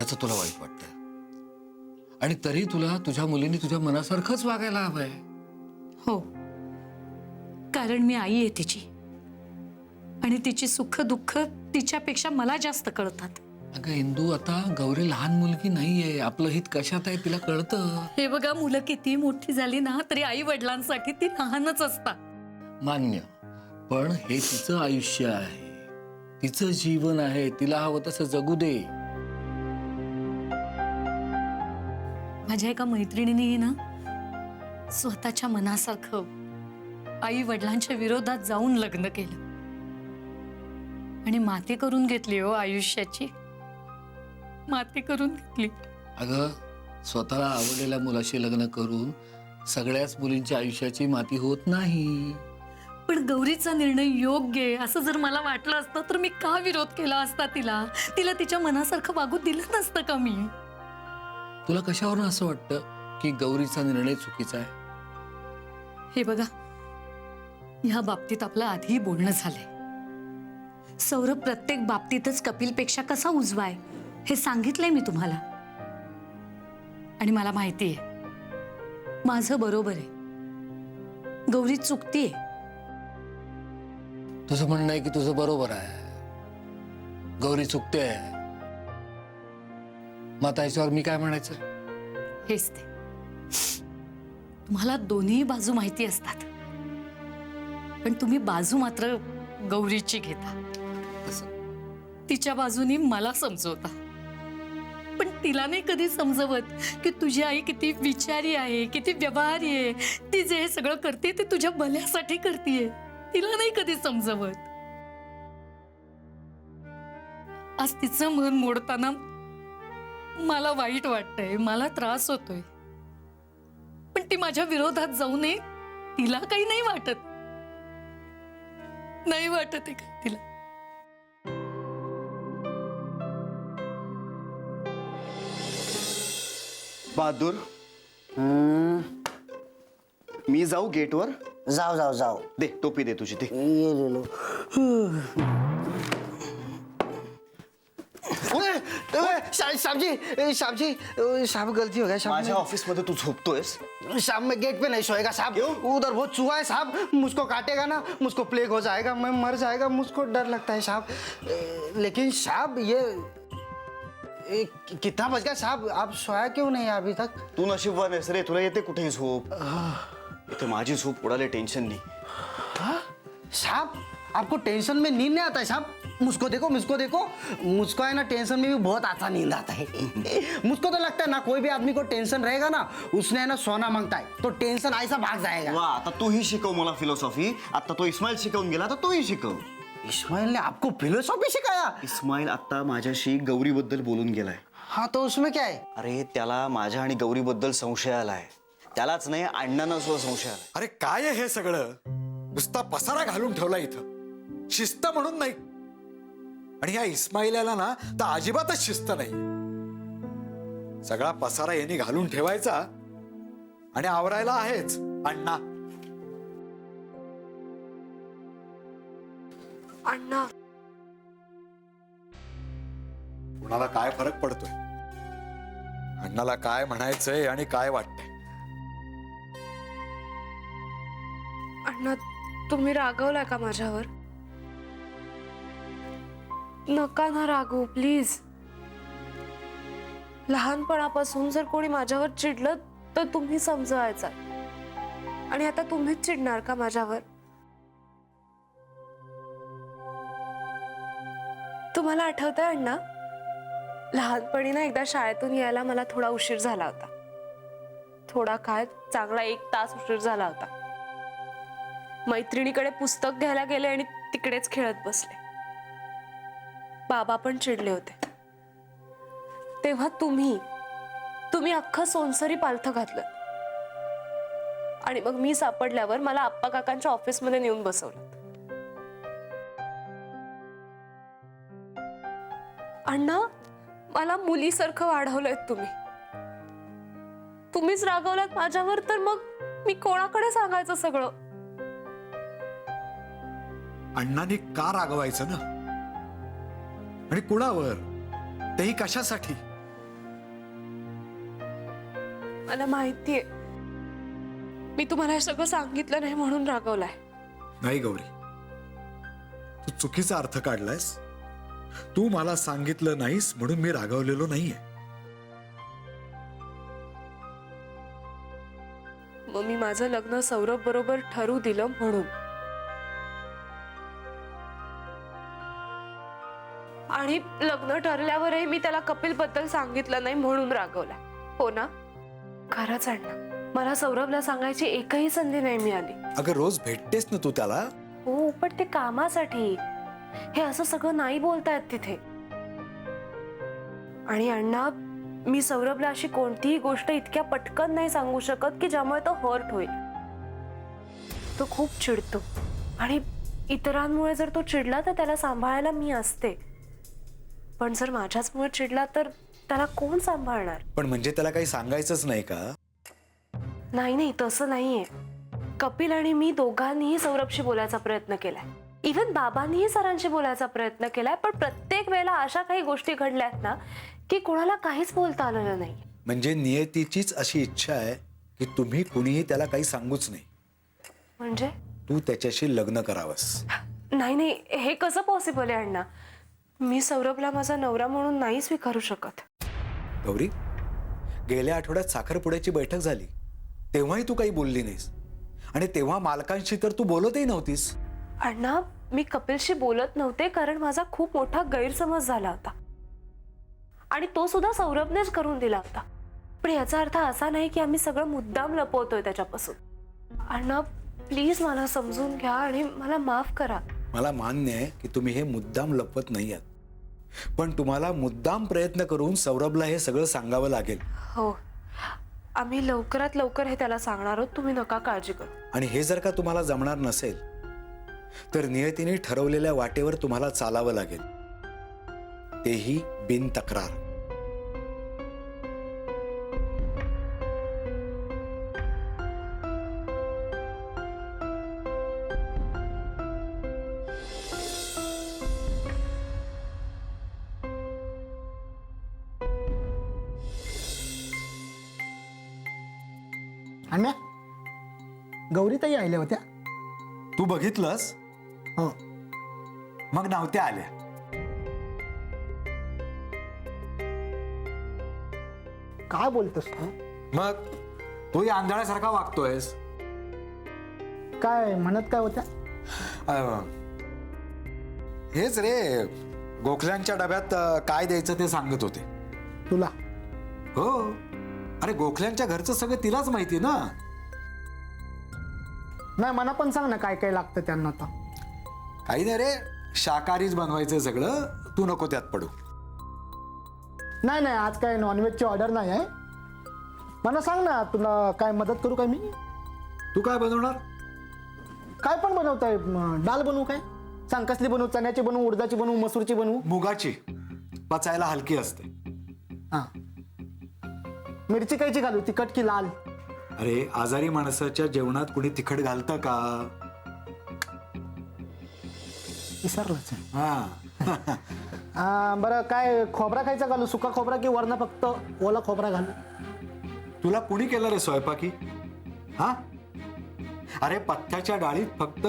ह्याचं तुला वाईट वाटतंय आणि तरी तुला तुझ्या मुलीने तुझ्या मनासारखंच वागायला हवंय. हो, कारण मी आई आहे तिची आणि तिची सुख दुःख तिच्यापेक्षा मला जास्त कळतात. अगं इंदू, आता गौरी लहान मुलगी नाहीये. आपलं हित कशात आहे तिला कळतं. हे बघा, मुलं किती मोठी झाली ना तरी आई वडिलांसाठी ती लहानच असतात. मान्य, पण हे तिचं आयुष्य आहे, तिचं जीवन आहे, तिला हवं तसं जगू दे. माझ्या एका मैत्रिणीने ना स्वतःच्या मनासारखं आई वडिलांच्या विरोधात जाऊन लग्न केलं आणि माती करून घेतली. हो, आयुष्याची माती करून घेतली. अगं, स्वतःला आवडलेल्या मुलाशी लग्न करून सगळ्याच मुलींच्या आयुष्याची माती होत नाही. पण गौरीचा निर्णय योग्य आहे असं जर मला वाटलं असतं तर मी का विरोध केला असता तिला? तिला तिच्या मनासारखं वागू दिलं नसतं का मी? तुला कशावरून असं वाटतं की गौरीचा निर्णय चुकीचा आहे? हे बघा, ह्या बाबतीत आपलं आधी बोलणं झालंय. सौरभ प्रत्येक बाबतीतच कपिलपेक्षा कसा उजवा आहे हे सांगितलंय मी तुम्हाला. आणि मला माहिती आहे माझं बरोबर आहे, गौरी चुकतीये. तुझं म्हणणं आहे की तुझं बरोबर आहे, गौरी चुकते. मग आता याच्यावर मी काय म्हणायचं? हेच ते, तुम्हाला दोन्ही बाजू माहिती असतात पण तुम्ही बाजू मात्र गौरीची घेता. तिच्या बाजूनी मला समजवता, पण तिला नाही कधी समजवत की तुझी आई किती विचारी आहे, किती व्यवहारी आहे. ती जे हे सगळं करते ते तुझ्या भल्यासाठी करतेय. तिला नाही कधी समजवत. आज तिचं मन मोडताना मला वाईट वाटतंय, मला त्रास होतोय. पण ती माझ्या विरोधात जाऊ नये तिला काही नाही वाटत. नाही वाटत आहे का तिला? बहादूर, मी जाऊ गेटवर? जाओ जाओ जाओ. दे टोपी, दे तुझी, दे. ये ले लो. साहब जी, साहब गलती हो गया साहब. माझ्या ऑफिस मध्ये तू झोपतोयस? साहब मैं गेट पे नहीं सोएगा साहब. उधर बहुत चूहा है साहब, मुझको काटेगा ना, मुझको प्लेग हो जाएगा, मैं मर जाएगा, मुझको डर लगता है साहब. लेकिन साहब ये कितना बज गया साहब, आप सोया क्यों नहीं अभी तक? तू नशीबवान आहेस रे, तुला येते कुठेही झोप. इथे माझी झोप उडाले टेन्शन नाही. साहब आपको टेंशन में नींद नहीं आता है साहब? मुझको देखो, मुझको देखो, मुझको है ना टेंशन में भी बहुत अच्छा नींद आता है. मुझको तो लगता है ना कोई भी आदमी को टेंशन रहेगा ना उसने है ना सोना मांगता है तो टेंशन ऐसा भाग जाएगा. वा, आता तूही शिकव मला फिलॉसॉफी. आता तो इस्माईल शिकवून गेला, आता तूही शिकव. इस्माइल ने आपको फिलोसॉफी सिखाया? इस्माईल आता माझ्याशी गौरीबद्दल बोलून गेलाय. हाँ तो उसमें क्या है? अरे त्याला माझ्या आणि गौरीबद्दल संशय आलाय. त्यालाच नाही, अण्णांना सुद्धा संशय आलाय. अरे काय आहे हे सगळं? नुसता पसारा घालून ठेवला इथं, शिस्त म्हणून नाही. आणि या इस्माईलला ना तर अजिबातच शिस्त नाही. सगळा पसारा यांनी घालून ठेवायचा आणि आवरायला आहेच अण्णा. अण्णा, कुणाला काय फरक पडतोय? अण्णाला काय म्हणायचंय आणि काय वाटतंय? अण्णा तुम्ही रागवलाय का माझ्यावर? नका ना रागवू प्लीज. लहानपणापासून जर कोणी माझ्यावर चिडलं तर तुम्ही समजवायचा आणि आता तुम्हीच चिडणार का माझ्यावर? तुम्हाला आठवतंय अण्णा, लहानपणी ना एकदा शाळेतून यायला मला थोडा उशीर झाला होता. थोडा काय, चांगला 1 तास उशीर झाला होता. मैत्रिणीकडे पुस्तक घ्यायला गेले आणि तिकडेच खेळत बसले. बाबा पण चिडले होते. तेव्हा तुम्ही अख्खं सोनसरी पालथं घातलं आणि मग मी सापडल्यावर मला आप्पा काकांच्या ऑफिसमध्ये नेऊन बसवलं. अण्णा, मला मुलीसारखं वाढवलंय तुम्ही. तुम्हीच रागवलात माझ्यावर तर मग मी कोणाकडे सांगायचं सगळं? अण्णांनी का रागवायचं ना? आणि कुणावर, तेही कशासाठी? मला माहितीये मी तुम्हाला हे सगळं सांगितलं नाही म्हणून रागवलाय. नाही गौरी, तू चुकीचा अर्थ काढलायस. तू मला सांगितलं नाहीस म्हणून मी रागावलेलो नाहीये. मग मी माझं लग्न सौरभ बरोबर ठरू दिलं म्हणून. आणि लग्न ठरल्यावरही मी त्याला कपिल बद्दल सांगितलं नाही म्हणून रागवलाय, हो ना? खरंच अण्णा, मला सौरभला सांगायची एकही संधी नाही मिळाली. अगं रोज भेटतेस ना तू त्याला. हो, पण ते कामासाठी. हे असं सगळं नाही बोलतायत तिथे. आणि अण्णा, मी सौरभला अशी कोणतीही गोष्ट इतक्या पटकन नाही सांगू शकत की ज्यामुळे तो हर्ट होईल. तो खूप चिडतो आणि इतरांमुळे जर तो चिडला तर त्याला सांभाळायला मी असते, पण जर माझ्याचमुळे चिडला तर त्याला कोण सांभाळणार? पण म्हणजे त्याला काही सांगायचंच नाही का? नाही, तसं नाहीये. कपिल आणि मी दोघांनीही सौरभशी बोलायचा प्रयत्न केलाय. इव्हन बाबांनीही सरांशी बोलायचा प्रयत्न केलाय, पण प्रत्येक वेळेला अशा काही गोष्टी घडल्यात ना की कोणाला काहीच बोलता आलेलं नाही. म्हणजे नियतीचीच अशी इच्छा आहे की तुम्ही कुणीही त्याला काही सांगूच नाही. म्हणजे तू त्याच्याशी लग्न करावंस. नाही, हे कसं पॉसिबल आहे अण्णा? मी सौरभला माझा नवरा म्हणून नाही स्वीकारू शकत. गौरी, गेल्या आठवड्यात साखरपुड्याची बैठक झाली, तेव्हाही तू काही बोलली नाहीस. आणि तेव्हा मालकांशी तर तू बोलतही नव्हतीस. अण्णा, मी कपिलशी बोलत नव्हते कारण माझा खूप मोठा गैरसमज झाला होता आणि तो सुद्धा सौरभनेच करून दिला होता. पण याचा अर्थ असा नाही की आम्ही सगळं मुद्दाम लपवतोय त्याच्यापासून. अण्णा, प्लीज मला समजून घ्या आणि मला माफ करा. मला मान्य आहे की तुम्ही हे मुद्दाम लपवत नाही आहात, पण तुम्हाला मुद्दाम प्रयत्न करून सौरभला हे सगळं सांगावं लागेल. हो, आम्ही लवकरात लवकर हे त्याला सांगणार आहोत, तुम्ही नका काळजी करू. आणि हे जर का तुम्हाला जमणार नसेल तर नियतीने ठरवलेल्या वाटेवर तुम्हाला चालावं लागेल, तेही बिन तक्रार. अण्णा, गौरीताई आल्या होत्या. तू बघितलंस? हो. मग नव्हत्या आल्या. काय बोलतोस तू? मग तू या आंधळ्यासारखा वागतोयस. काय म्हणत काय होत्या? हेच रे, गोखल्यांच्या डब्यात काय द्यायचं ते सांगत होते. तुला? हो. अरे गोखल्यांच्या घरचं सगळं तिलाच माहिती ना. नाही, मला पण सांग ना काय काय लागतं त्यांना. आता काही नाही रे, शाकाहारीच बनवायचं सगळं. तू नको त्यात पडू. नाही, आज काय नॉनव्हेजची ऑर्डर नाही आहे. मला सांग ना, तुला काय मदत करू काय मी? तू काय बनवणार? काय पण बनवताय. डाळ बनवू काय? सांग कसली बनवू? चण्याची बनवू, उडदाची बनवू, मसूरची बनवू? मुगाची. पचायला हलकी असते. हा. मिरची कायची घालू, तिखट की लाल? अरे आजारी माणसाच्या जेवणात कुणी तिखट घालतं का? विसरलंच. हा. बरं, काय खोबरा खायचा घालू? सुका खोबरा की वरनं फक्त ओला खोबरा घालू? तुला कुणी केलं रे स्वयंपाकी? हा. अरे पथ्याच्या डाळीत फक्त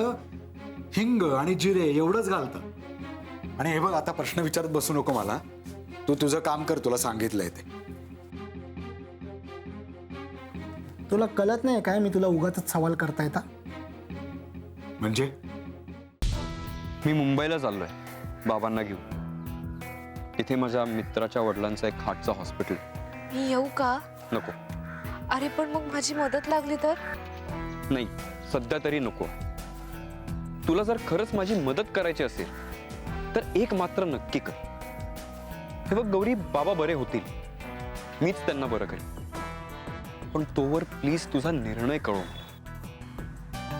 हिंग आणि जिरे एवढंच घालतं. आणि हे बघ, आता प्रश्न विचारत बसू नको मला. तू तुझं काम कर, तुला सांगितलंय ते. तुला कळत नाही काय मी तुला उगाच सवाल करता येता? म्हणजे मी मुंबईला चाललोय बाबांना घेऊन. इथे माझ्या मित्राच्या वडिलांचं एक हार्टचं हॉस्पिटल. मी येऊ का? नको. अरे पण मग माझी मदत लागली तर? नाही, सध्या तरी नको. तुला जर खरंच माझी मदत करायची असेल तर एक मात्र नक्की कर. हे बघ गौरी, बाबा बरे होतील, मीच त्यांना बरं करेन. पण तोवर प्लीज तुझा निर्णय कळव.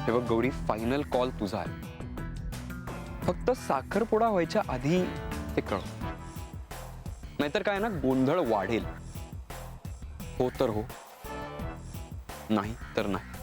हे बघ गौरी, फायनल कॉल तुझा आहे. फक्त साखरपुडा व्हायच्या आधी ते कळव, नाहीतर काय ना गोंधळ वाढेल. हो तर हो, नाही तर नाही.